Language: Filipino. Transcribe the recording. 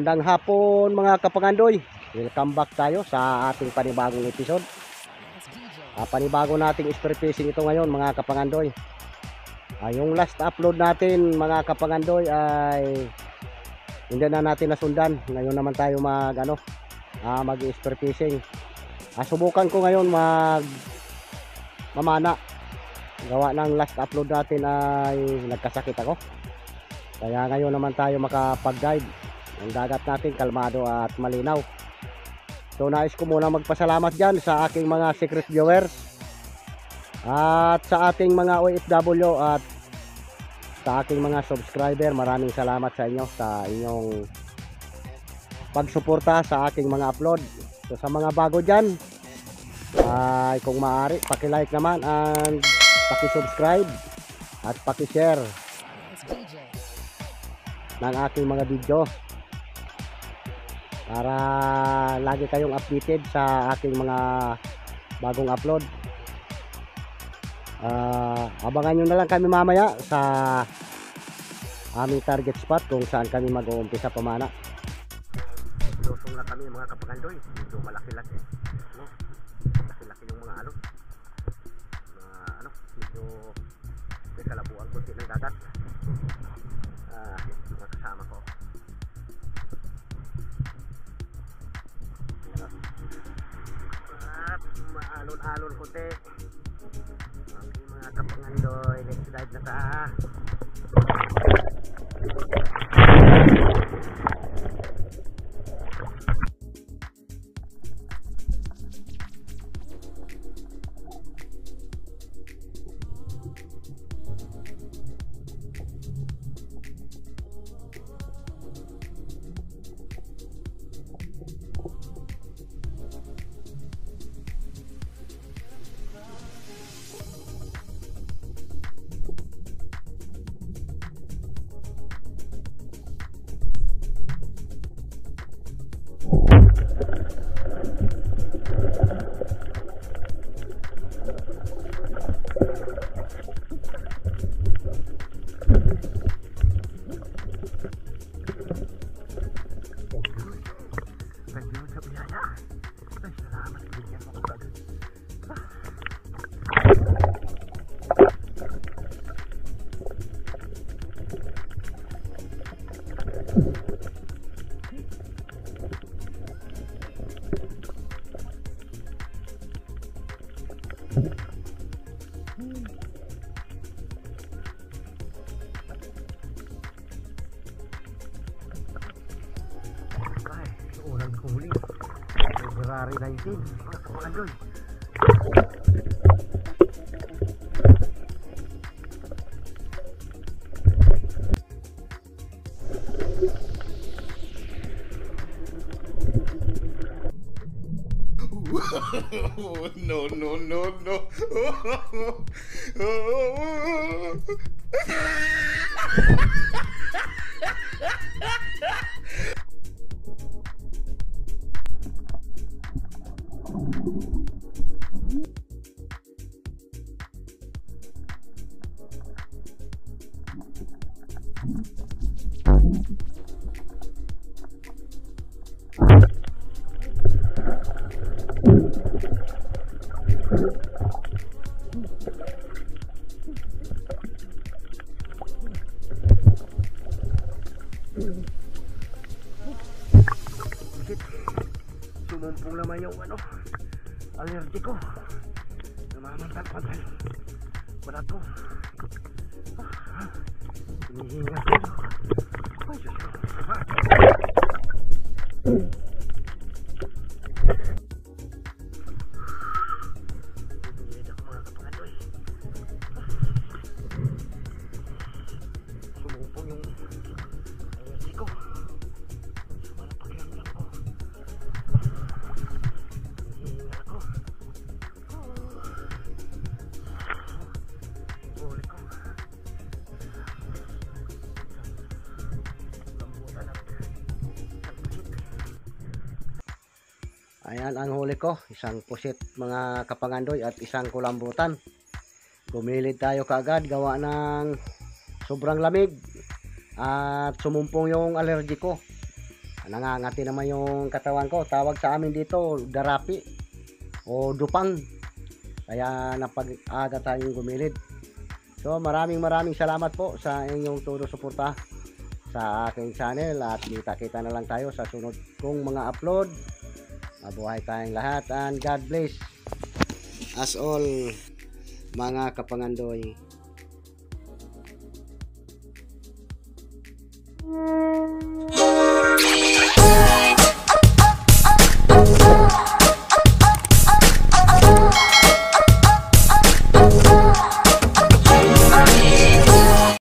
Magandang hapon mga kapangandoy. Welcome back tayo sa ating panibagong episode. Panibago nating spear fishing ito ngayon mga kapangandoy. Yung last upload natin mga kapangandoy ay hindi na natin nasundan. Ngayon naman tayo mag spear fishing. Subukan ko ngayon mamana. Gawa ng last upload natin ay nagkasakit ako. Kaya ngayon naman tayo makapag-guide. Ang dagat natin kalmado at malinaw. So nais ko muna magpasalamat dyan sa aking mga secret viewers at sa ating mga OFW at sa aking mga subscriber. Maraming salamat sa inyo sa inyong pagsuporta sa aking mga upload. So sa mga bago dyan ay kung maaari paki-like naman and paki-subscribe at paki-share ng aking mga video para lagi kayong updated sa aking mga bagong upload. Abangan nyo na lang kami mamaya sa aming target spot kung saan kami mag-uumpisa pamana. Lusong na kami mga kapangandoy. Medyo malaki-laki, no? Malaki-laki yung mga medyo may kalabuan kunti ng dagat. Mga kasama ko at maalon-alon kunti. Okay, mga kapangandoy, let's dive na sa unang huli February 19 mga kapangandoy. No, no, no, no. Sumumpong naman yung allergy ko. Namamantal-pantal wala to. Hinihinga ko. Ay Diyos ko. Bibigyan ako mga kapangandoy. Sumumpong yung allergy ko. Wala pakiramdam ko. Ayan ang huli ko, isang pusit mga kapangandoy at isang kulambutan. Gumilid tayo kaagad gawa ng sobrang lamig at sumumpong yung allergy ko. Nangangati naman yung katawan ko. Tawag sa amin dito, darapi o dupang. Kaya napag-aga tayong gumilid. So maraming salamat po sa inyong todo suporta sa aking channel at kita-kita na lang tayo sa sunod kong mga upload. Mabuhay tayong lahat and God bless us all mga kapangandoy.